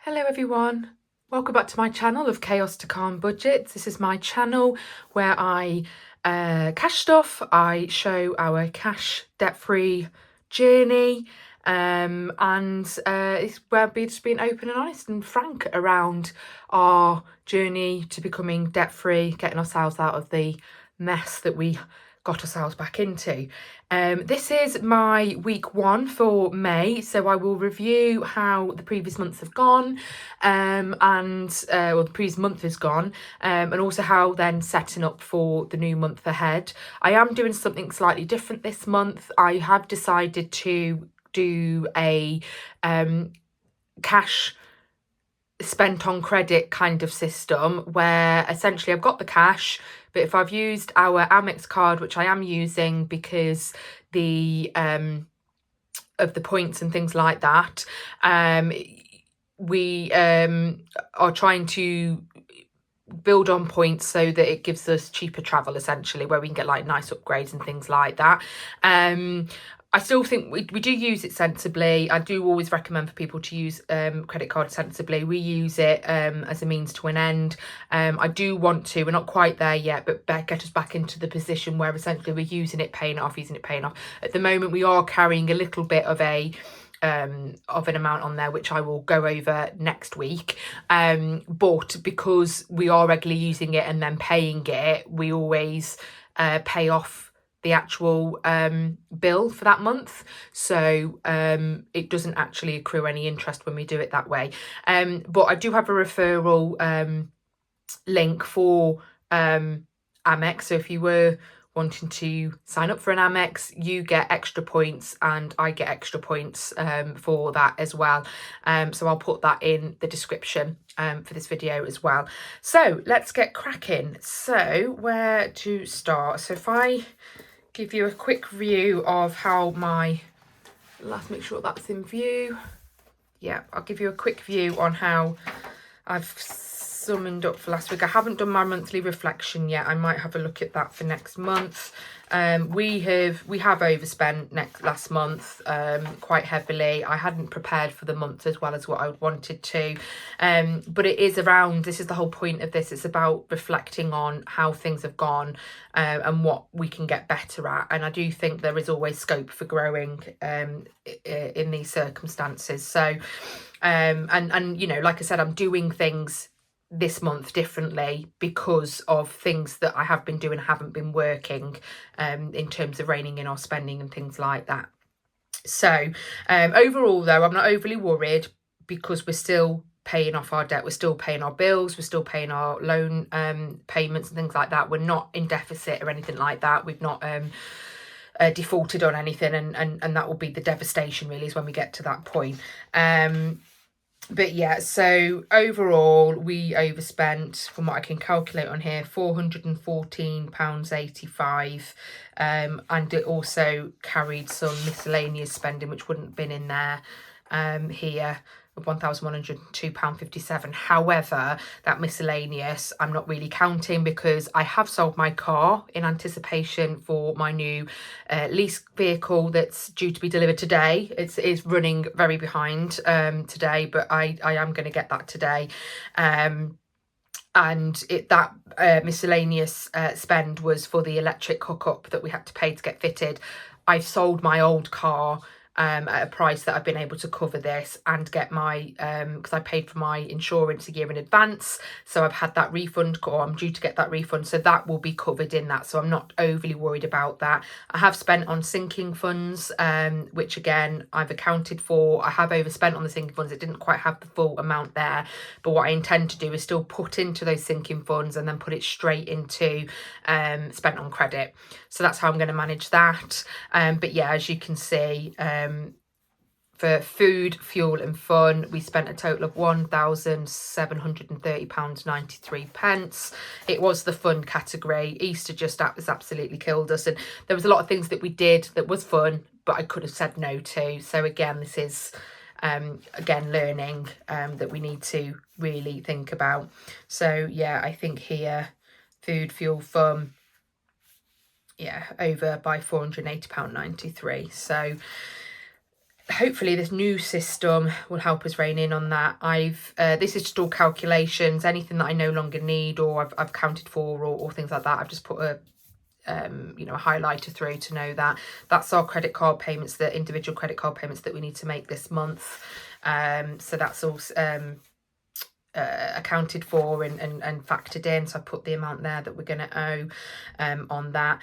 Hello everyone, welcome back to my channel of Chaos to Calm Budgets. This is my channel where I cash stuff, I show our cash debt-free journey, and it's where we're just being open and honest and frank around our journey to becoming debt-free, getting ourselves out of the mess that we got ourselves back into. This is my week one for May, so I will review how the previous months have gone, the previous month has gone, and also how then setting up for the new month ahead. I am doing something slightly different this month. I have decided to do a cash spent on credit kind of system where essentially I've got the cash, but if I've used our AMEX card, which I am using because the of the points and things like that, we are trying to build on points so that it gives us cheaper travel, essentially, where we can get like nice upgrades and things like that. I still think we do use it sensibly. I do always recommend for people to use credit card sensibly. We use it as a means to an end. I do want to, we're not quite there yet, but get us back into the position where essentially we're using it, paying it off, using it, paying off. At the moment, we are carrying a little bit of an amount on there, which I will go over next week. But because we are regularly using it and then paying it, we always pay off the actual bill for that month, so it doesn't actually accrue any interest when we do it that way. But I do have a referral link for AMEX, so if you were wanting to sign up for an AMEX, you get extra points and I get extra points for that as well. So I'll put that in the description for this video as well. So let's get cracking. So where to start? So if I give you a quick view of how let's make sure that's in view. Yeah, I'll give you a quick view on how I've summoned up for last week. I haven't done my monthly reflection yet. I might have a look at that for next month. We have overspent last month quite heavily. I hadn't prepared for the month as well as what I wanted to, but it is around, this is the whole point of this, it's about reflecting on how things have gone and what we can get better at. And I do think there is always scope for growing in these circumstances. So and you know, like I said, I'm doing things this month differently because of things that I have been doing haven't been working in terms of reining in our spending and things like that. So overall though, I'm not overly worried because we're still paying off our debt, we're still paying our bills, we're still paying our loan payments and things like that. We're not in deficit or anything like that. We've not defaulted on anything, and that will be the devastation really, is when we get to that point. But yeah, so overall we overspent, from what I can calculate on here, £414.85, and it also carried some miscellaneous spending which wouldn't have been in there here, of £1,102.57. However, that miscellaneous I'm not really counting because I have sold my car in anticipation for my new lease vehicle that's due to be delivered today. It is running very behind today, but I am going to get that today. And that miscellaneous spend was for the electric hookup that we had to pay to get fitted. I've sold my old car at a price that I've been able to cover this and get my because I paid for my insurance a year in advance, so I've had that refund, or I'm due to get that refund, so that will be covered in that, so I'm not overly worried about that. I have spent on sinking funds, which again I've accounted for. I have overspent on the sinking funds. It didn't quite have the full amount there, but what I intend to do is still put into those sinking funds and then put it straight into spent on credit. So that's how I'm going to manage that. But yeah, as you can see, for food, fuel and fun, we spent a total of £1,730.93. It was the fun category. Easter just has absolutely killed us, and there was a lot of things that we did that was fun, but I could have said no to. So again, this is again learning that we need to really think about. So yeah, I think here, food, fuel, fun, yeah, over by £480.93. So hopefully this new system will help us rein in on that. This is just all calculations, anything that I no longer need or I've counted for or things like that. I've just put a you know, a highlighter through to know that that's our credit card payments, the individual credit card payments that we need to make this month. So that's all accounted for and factored in, so I put the amount there that we're going to owe on that.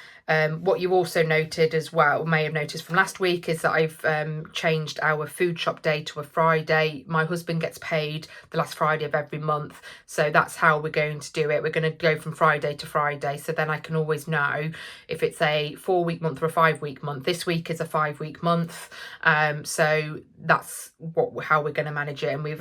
What you also noted as well, may have noticed from last week, is that I've changed our food shop day to a Friday. My husband gets paid the last Friday of every month, so that's how we're going to do it. We're going to go from Friday to Friday, so then I can always know if it's a 4-week month or a 5-week month. This week is a 5-week month, so that's how we're going to manage it, and we've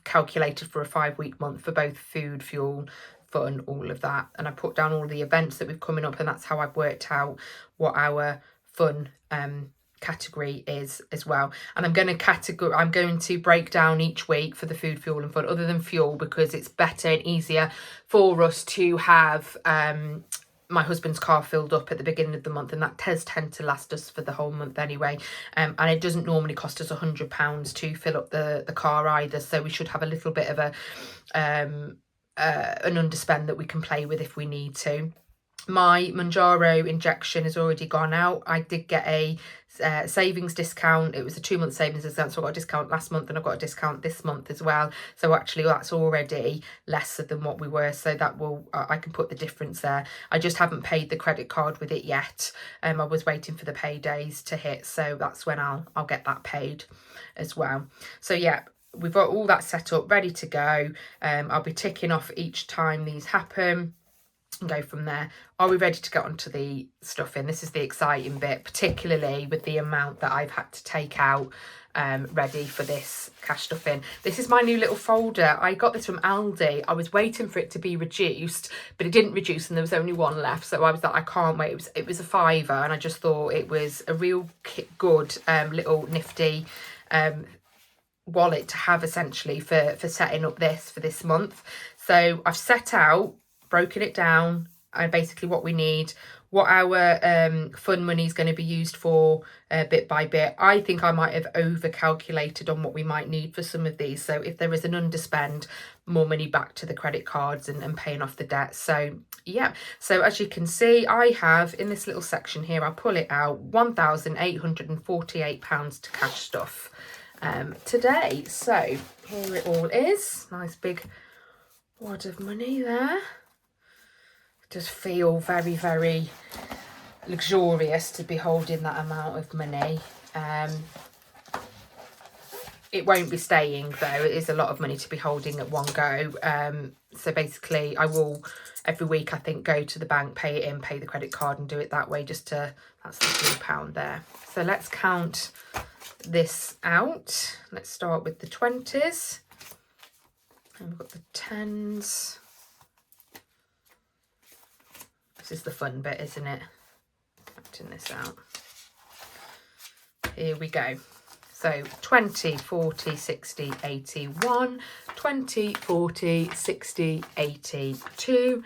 calculated for a 5-week month for both food, fuel, fun, all of that. And I put down all the events that we've coming up, and that's how I've worked out what our fun category is as well. And I'm going to break down each week for the food, fuel and fun, other than fuel, because it's better and easier for us to have my husband's car filled up at the beginning of the month, and that does tend to last us for the whole month anyway, and it doesn't normally cost us £100 to fill up the car either, so we should have a little bit of an underspend that we can play with if we need to. My Manjaro injection has already gone out. I did get a savings discount. It was a 2-month savings discount, so I got a discount last month and I got a discount this month as well. So actually that's already lesser than what we were, so that will I can put the difference there. I just haven't paid the credit card with it yet. I was waiting for the paydays to hit, so that's when I'll get that paid as well. So yeah, we've got all that set up, ready to go. I'll be ticking off each time these happen and go from there. Are we ready to get onto the stuffing? This is the exciting bit, particularly with the amount that I've had to take out ready for this cash stuffing. This is my new little folder. I got this from Aldi. I was waiting for it to be reduced, but it didn't reduce and there was only one left, so I was like, I can't wait. It was a £5, and I just thought it was a real good little nifty wallet to have, essentially, for setting up this for this month. So I've set out, broken it down, and basically what we need, what our fun money is going to be used for bit by bit. I think I might have over calculated on what we might need for some of these, so if there is an underspend, more money back to the credit cards and paying off the debt. So yeah, so as you can see, I have in this little section here, I'll pull it out, £1,848 to cash stuff today. So here it all is, nice big wad of money there. Does feel very, very luxurious to be holding that amount of money. It won't be staying though. It is a lot of money to be holding at one go. So basically I will every week, I think, go to the bank, pay it in, pay the credit card and do it that way, just to, that's the £3 there. So let's count this out. Let's start with the 20s. And we've got the 10s. This is the fun bit, isn't it? Counting this out. Here we go. So 20, 40, 60, 81, 20, 40, 60, 82,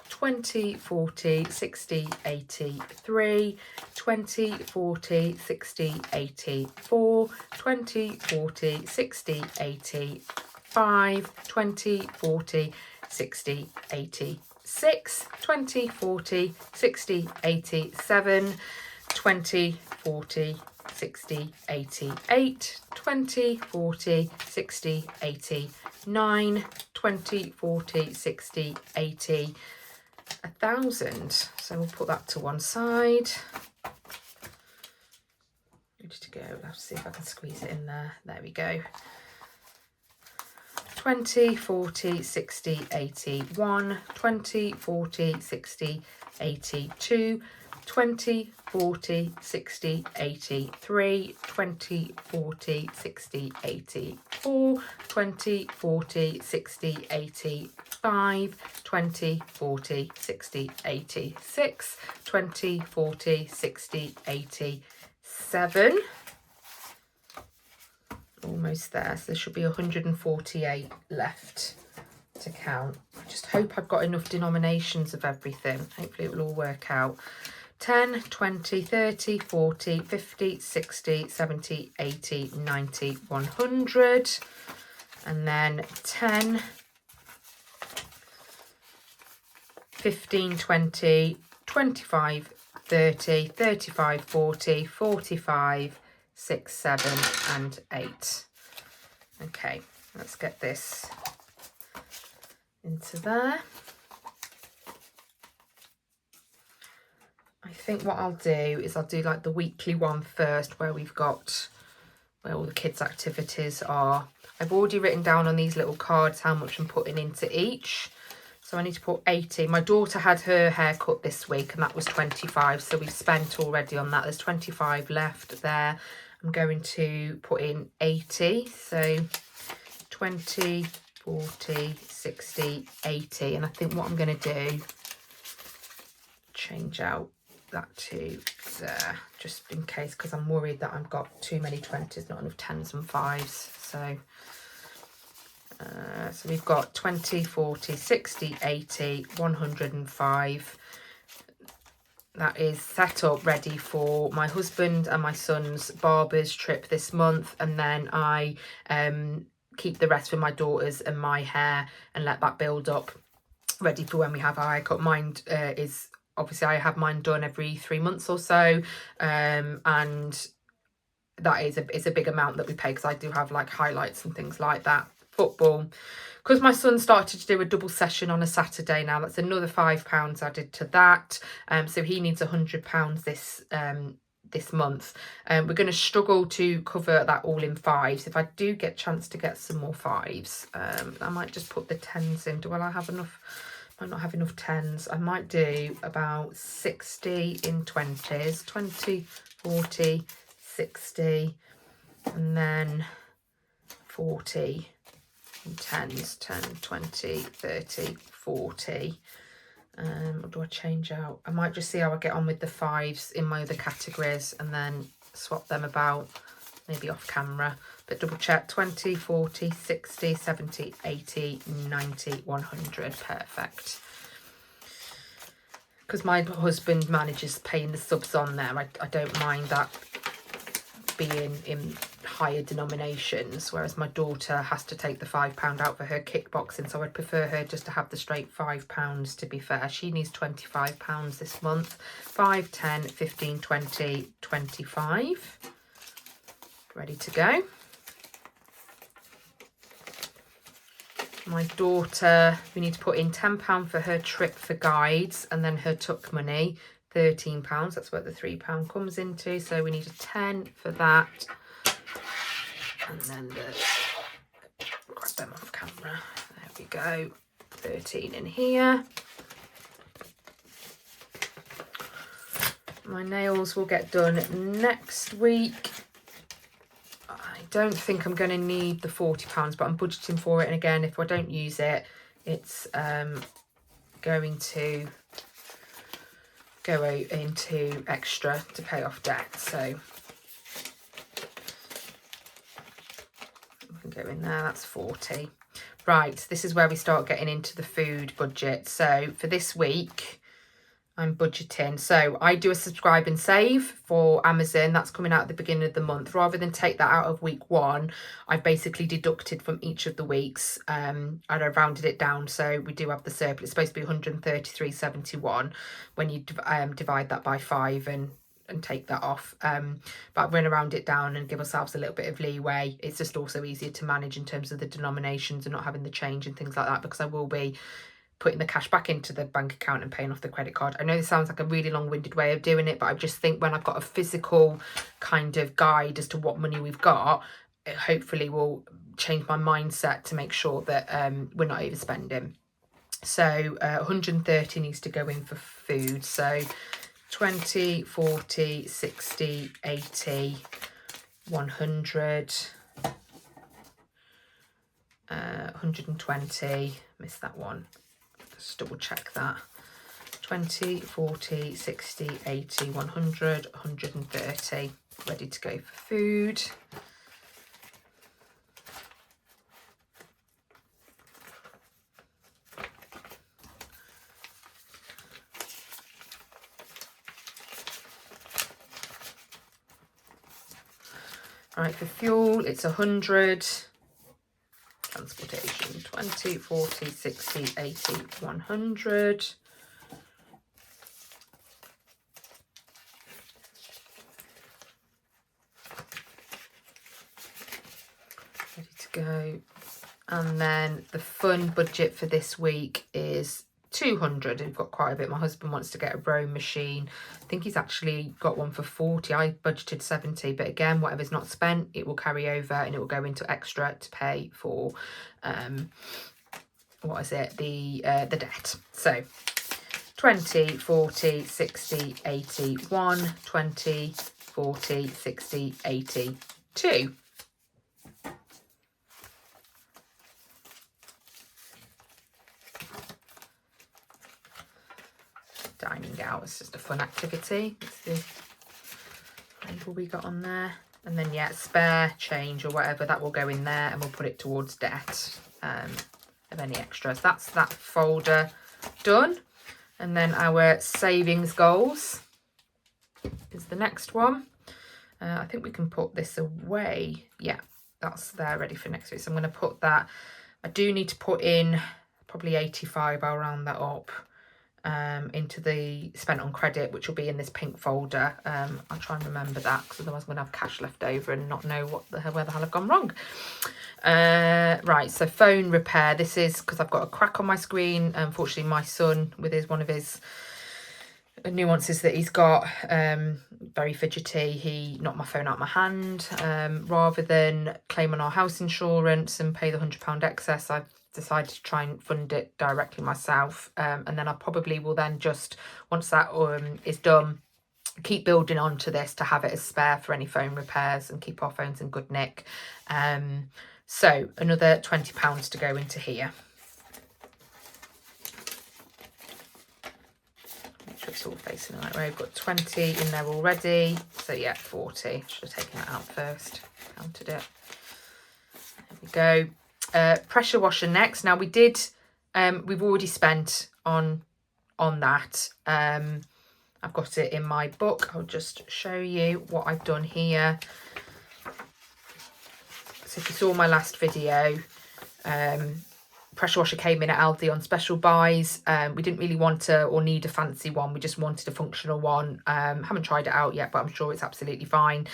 20, 40, 60, 83, 20, 40, 60, 84, 20, 40, 60, 85, 20, 40, 60, 86, 20, 40, 60, 87, 20, 40, 60, 88, 20, 40, 60, 89, 20, 40, 60, 80, 1,000. So we'll put that to one side. Ready to go. Let's see if I can squeeze it in there. There we go. 20, 40, 60, 81, 20, 40, 60, 82, 20, 40, 60, 83, 20, 40, 60, 84, 20, 40, 60, 85, 20, 40, 60, 86, 20, 40, 60, 87. Almost there, so there should be 148 left to count. I just hope I've got enough denominations of everything. Hopefully it will all work out 10, 20, 30, 40, 50, 60, 70, 80, 90, 100. And then 10, 15, 20, 25, 30, 35, 40, 45, 6, 7 and 8. Okay, let's get this into there. I think what I'll do is I'll do like the weekly one first, where we've got where all the kids' activities are. I've already written down on these little cards how much I'm putting into each. So I need to put 80. My daughter had her hair cut this week and that was 25. So we've spent already on that. There's 25 left there. I'm going to put in 80. So 20, 40, 60, 80. And I think what I'm going to do, change out that to there, just in case, because I'm worried that I've got too many 20s, not enough 10s and 5s. So we've got 20, 40, 60, 80, 105. That is set up ready for my husband and my son's barber's trip this month, and then I keep the rest for my daughters and my hair and let that build up ready for when we have our haircut. Mine is obviously, I have mine done every 3 months or so, and that is a big amount that we pay, because I do have like highlights and things like that. Football, because my son started to do a double session on a Saturday now, that's another £5 added to that. So he needs £100 this month. We're going to struggle to cover that all in 5s. If I do get a chance to get some more 5s, I might just put the 10s in. Will I have enough? Might not have enough 10s. I might do about 60 in 20s, 20, 40, 60, and then 40 in 10s, 10, 20, 30, 40. Or do I change out? I might just see how I get on with the 5s in my other categories and then swap them about, maybe off camera. But double check, 20, 40, 60, 70, 80, 90, 100. Perfect. Because my husband manages paying the subs on there, I don't mind that being in higher denominations, whereas my daughter has to take the £5 out for her kickboxing, so I'd prefer her just to have the straight £5, to be fair. She needs £25 this month. 5, 10, 15, 20, 25. Ready to go. My daughter, we need to put in £10 for her trip for guides, and then her tuck money, £13. That's where the £3 comes into. So we need a 10 for that. And then grab them off camera. There we go. 13 in here. My nails will get done next week. I don't think I'm going to need the £40, but I'm budgeting for it. And again, if I don't use it, it's going to go into extra to pay off debt. So we can go in there. That's 40. Right, this is where we start getting into the food budget. So for this week, I'm budgeting. So I do a subscribe and save for Amazon. That's coming out at the beginning of the month. Rather than take that out of week 1, I've basically deducted from each of the weeks, and I've rounded it down. So we do have the surplus. It's supposed to be 133.71 when you divide that by 5 and take that off. But I'm going to round it down and give ourselves a little bit of leeway. It's just also easier to manage in terms of the denominations and not having the change and things like that, because I will be putting the cash back into the bank account and paying off the credit card. I know this sounds like a really long-winded way of doing it, but I just think when I've got a physical kind of guide as to what money we've got, it hopefully will change my mindset to make sure that we're not overspending. So 130 needs to go in for food. So 20, 40, 60, 80, 100, 120, missed that one. Just double check that. 20, 40, 60, 80, 100, 130. Ready to go for food. Right, for fuel, it's 100. Transportation, 20, 40, 60, 80, 100. Ready to go. And then the fun budget for this week is 200. We've got quite a bit. My husband wants to get a rowing machine. I think he's actually got one for 40. I budgeted 70, but again, whatever's not spent, it will carry over and it will go into extra to pay for what is it, the debt. So 20, 40, 60, 80, 1, 20, 40, 60, 80, 2. Dining out, it's just a fun activity. It's the label we got on there. And then, yeah, spare change or whatever, that will go in there and we'll put it towards debt of any extras. That's that folder done. And then our savings goals is the next one. I think we can put this away. Yeah, that's there ready for next week. So I'm going to put that. I do need to put in probably 85. I'll round that up. Into the spent on credit, which will be in this pink folder. I'll try and remember that because otherwise I'm going to have cash left over and not know where the hell I've gone wrong. Right, so phone repair. This is because I've got a crack on my screen. Unfortunately, my son, with one of his nuances that he's got, very fidgety, he knocked my phone out of my hand. Rather than claim on our house insurance and pay the £100 excess, I've decided to try and fund it directly myself, and then I probably will then just, once that is done, keep building onto this to have it as spare for any phone repairs and keep our phones in good nick. So another £20 to go into here. Make sure it's all facing the right way. We've got 20 in there already, so yeah, 40. Should have taken that out first, counted it. There we go. Pressure washer next. Now we did, we've already spent on that. I've got it in my book. I'll just show you what I've done here. So if you saw my last video, pressure washer came in at Aldi on special buys. We didn't really want or need a fancy one. We just wanted a functional one. Haven't tried it out yet, but I'm sure it's absolutely fine.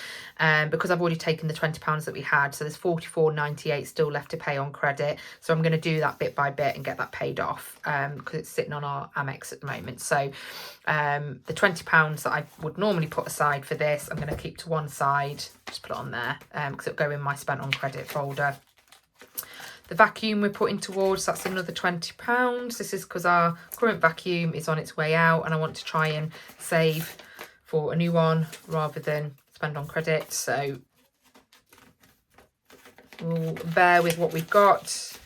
Because I've already taken the £20 that we had, so there's £44.98 still left to pay on credit. So I'm going to do that bit by bit and get that paid off because it's sitting on our AMEX at the moment. So the £20 that I would normally put aside for this, I'm going to keep to one side, just put it on there because it'll go in my spent on credit folder. The vacuum we're putting towards, that's another £20. This is because our current vacuum is on its way out and I want to try and save for a new one rather than spend on credit. So we'll bear with what we've got.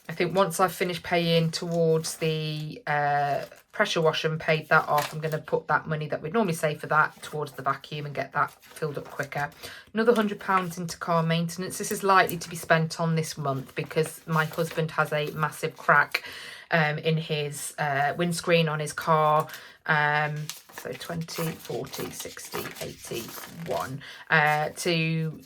I think once I've finished paying towards the pressure washer and paid that off, I'm going to put that money that we'd normally save for that towards the vacuum and get that filled up quicker. Another £100 into car maintenance. This is likely to be spent on this month because my husband has a massive crack in his windscreen on his car. So 20, 40, 60, 80, 1. To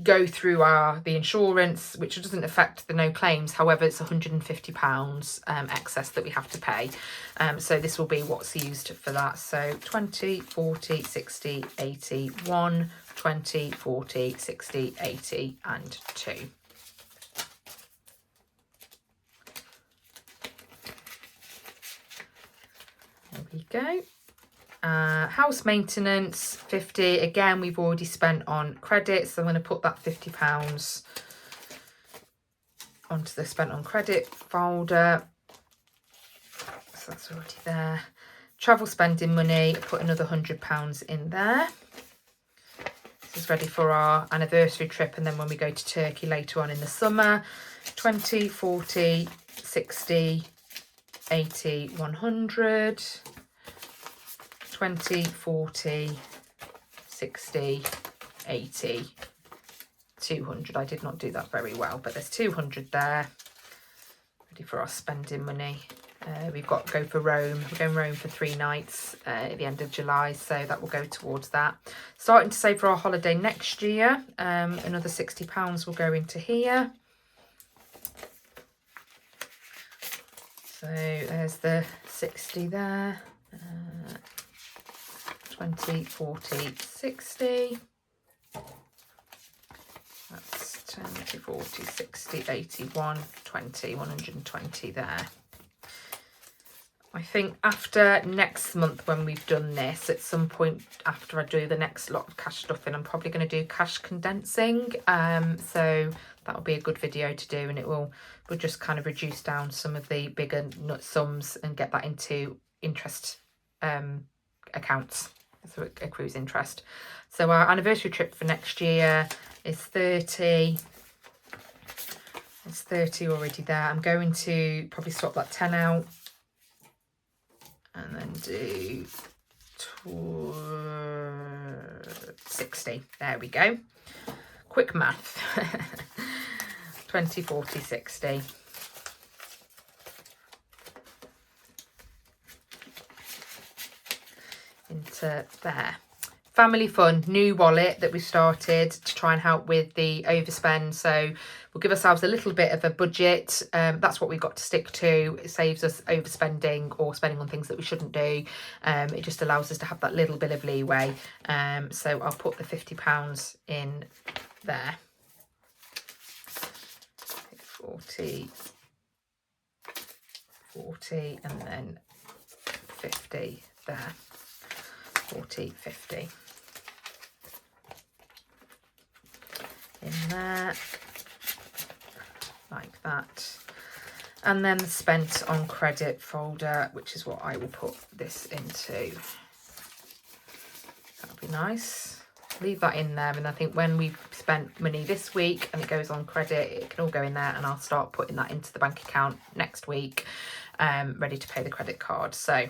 go through the insurance, which doesn't affect the no claims. However, it's £150 excess that we have to pay. So this will be what's used for that. So 20, 40, 60, 80, 1, 20, 40, 60, 80 and 2. There we go. House maintenance, 50. Again, we've already spent on credit, so I'm going to put that £50 onto the spent on credit folder. So that's already there. Travel spending money, put another £100 in there. This is ready for our anniversary trip and then when we go to Turkey later on in the summer. 20, 40, 60, 80, 100. 20, 40, 60, 80, 200. I did not do that very well, but there's 200 there. Ready for our spending money. We've got to go for Rome. We're going Rome for 3 nights at the end of July, so that will go towards that. Starting to save for our holiday next year. Another £60 will go into here. So there's the 60 there. 20, 40, 60. That's 20, 40, 60, 81, 20, 120 there. I think after next month, when we've done this, at some point after I do the next lot of cash stuffing, I'm probably going to do cash condensing. So that'll be a good video to do, and we'll just kind of reduce down some of the bigger nut sums and get that into interest accounts, so it accrues interest. So our anniversary trip for next year is 30. It's 30 already there. I'm going to probably swap that 10 out. And then do 60. There we go. Quick math. 20, 40, 60. Into there. Family Fun, new wallet that we started to try and help with the overspend. So we'll give ourselves a little bit of a budget. That's what we've got to stick to. It saves us overspending or spending on things that we shouldn't do. It just allows us to have that little bit of leeway. So I'll put the £50 in there. 40, 40, and then 50 there. 40, 50. In there, like that. And then the spent on credit folder, which is what I will put this into. That'll be nice. Leave that in there, and I think when we've spent money this week and it goes on credit, it can all go in there, and I'll start putting that into the bank account next week, ready to pay the credit card. So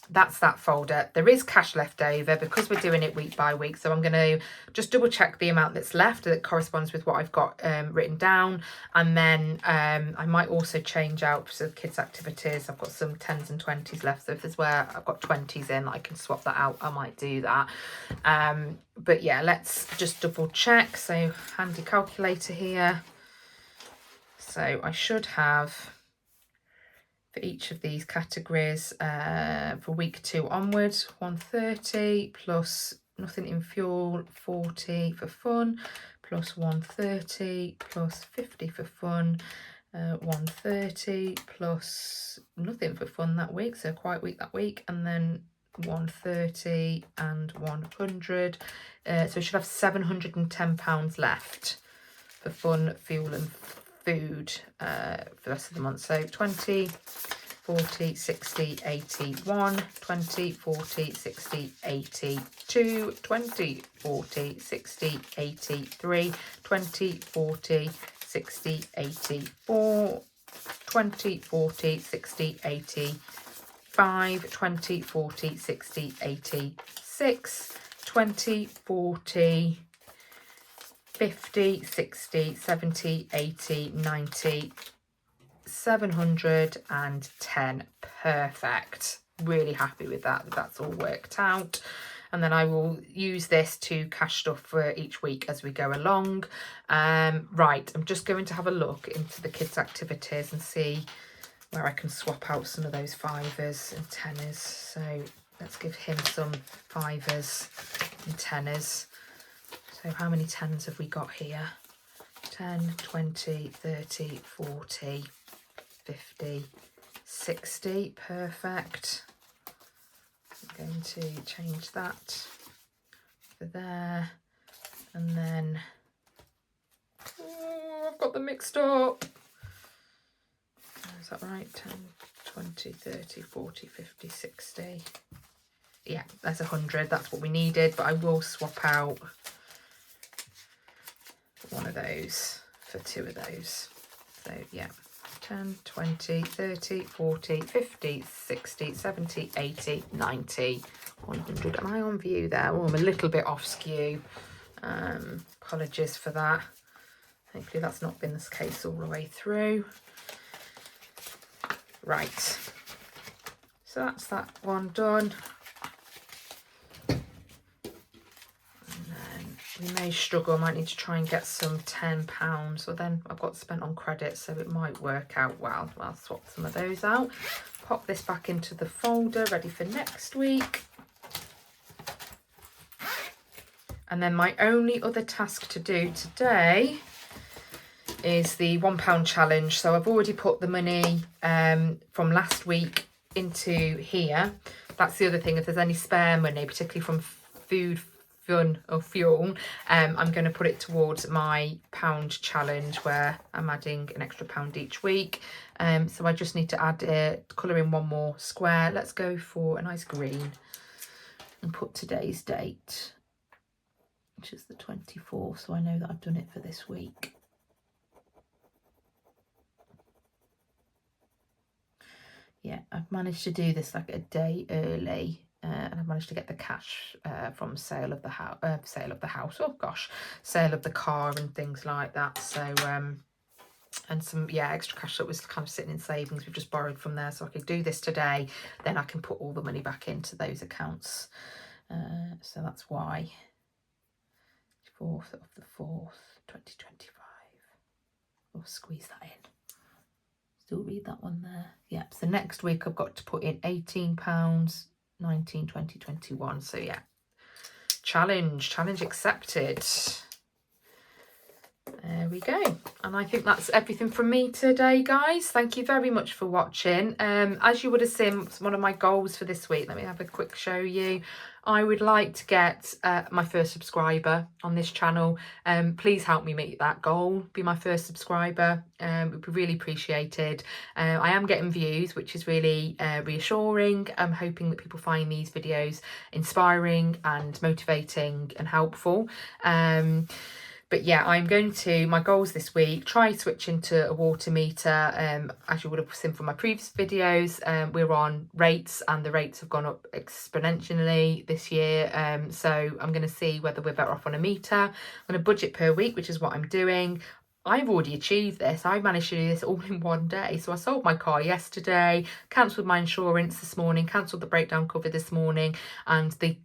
that's that folder. There is cash left over because we're doing it week by week, so I'm going to just double check the amount that's left that corresponds with what I've got written down, and then I might also change out for kids activities. I've got some 10s and 20s left, so if there's where I've got 20s in, I can swap that out. I might do that, but yeah, let's just double check. So handy calculator here. So I should have, for each of these categories, for week 2 onwards, 130 plus nothing in fuel, 40 for fun, plus 130 plus 50 for fun, 130 plus nothing for fun that week, so quiet week that week, and then 130 and 100. So we should have £710 left for fun, fuel and food for the rest of the month. So 20, 40, 60, 81, 20, 40, 60, 82, 20, 40, 60, 83, 20, 40, 60, 84, 20, 40, 60, 85, 20, 40, 60, 86, 20, 40, 50, 60, 70, 80, 90, 710. Perfect. Really happy with that. That's all worked out. And then I will use this to cash stuff for each week as we go along. Right, I'm just going to have a look into the kids' activities and see where I can swap out some of those 5s and 10s. So let's give him some 5s and 10s. So how many 10s have we got here? 10, 20, 30, 40, 50, 60. Perfect. I'm going to change that for there. And then, oh, I've got them mixed up. Is that right? 10, 20, 30, 40, 50, 60. Yeah, that's 100. That's what we needed, but I will swap out one of those for 2 of those. So yeah, 10, 20, 30, 40, 50, 60, 70, 80, 90, 100. Am I on view there? Oh, I'm a little bit off skew. Apologies for that. Hopefully that's not been the case all the way through. Right, so that's that one done. We may struggle. I might need to try and get some £10, but then I've got spent on credit, so it might work out well. I'll swap some of those out. Pop this back into the folder, ready for next week. And then my only other task to do today is the £1 challenge. So I've already put the money from last week into here. That's the other thing. If there's any spare money, particularly from food, fun or fuel, I'm going to put it towards my £1 challenge, where I'm adding an extra £1 each week. So I just need to add colour in one more square. Let's go for a nice green and put today's date, which is the 24th, so I know that I've done it for this week. Yeah, I've managed to do this like a day early. And I've managed to get the cash from sale of the house, sale of the car and things like that. So, and some, extra cash that was kind of sitting in savings. We've just borrowed from there. So I could do this today. Then I can put all the money back into those accounts. So that's why. 4th of the 4th, 2025. We'll squeeze that in. Still read that one there. Yep, so next week I've got to put in £18. 19, 20, 21. So yeah, challenge accepted. There we go. And I think that's everything from me today, guys. Thank you very much for watching. As you would have seen, it's one of my goals for this week. Let me have a quick show you. I would like to get my first subscriber on this channel. Please help me meet that goal. Be my first subscriber. It would be really appreciated. I am getting views, which is really reassuring. I'm hoping that people find these videos inspiring and motivating and helpful. But yeah, I'm going to, my goals this week, try switching to a water meter. As you would have seen from my previous videos, we're on rates and the rates have gone up exponentially this year. So I'm going to see whether we're better off on a meter. I'm going to budget per week, which is what I'm doing. I've already achieved this. I managed to do this all in one day. So I sold my car yesterday, cancelled my insurance this morning, cancelled the breakdown cover this morning, and the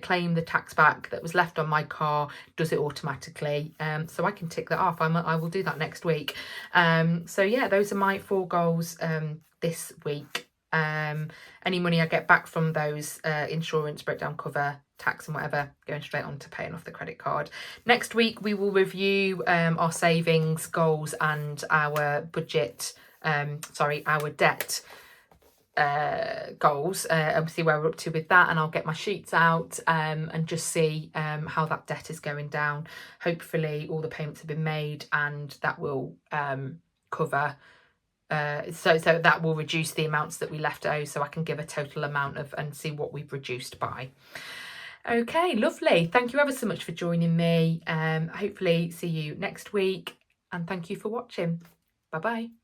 claim the tax back that was left on my car does it automatically. So I can tick that off. I will do that next week. So yeah, those are my 4 goals this week. Any money I get back from those insurance, breakdown cover, tax and whatever, going straight on to paying off the credit card. Next week we will review our savings goals and our budget, our debt goals, and see where we're up to with that. And I'll get my sheets out and just see how that debt is going down. Hopefully all the payments have been made and that will cover so that will reduce the amounts that we left owe, so I can give a total amount of and see what we've reduced by. Okay, lovely. Thank you ever so much for joining me. Hopefully see you next week, and thank you for watching. Bye bye.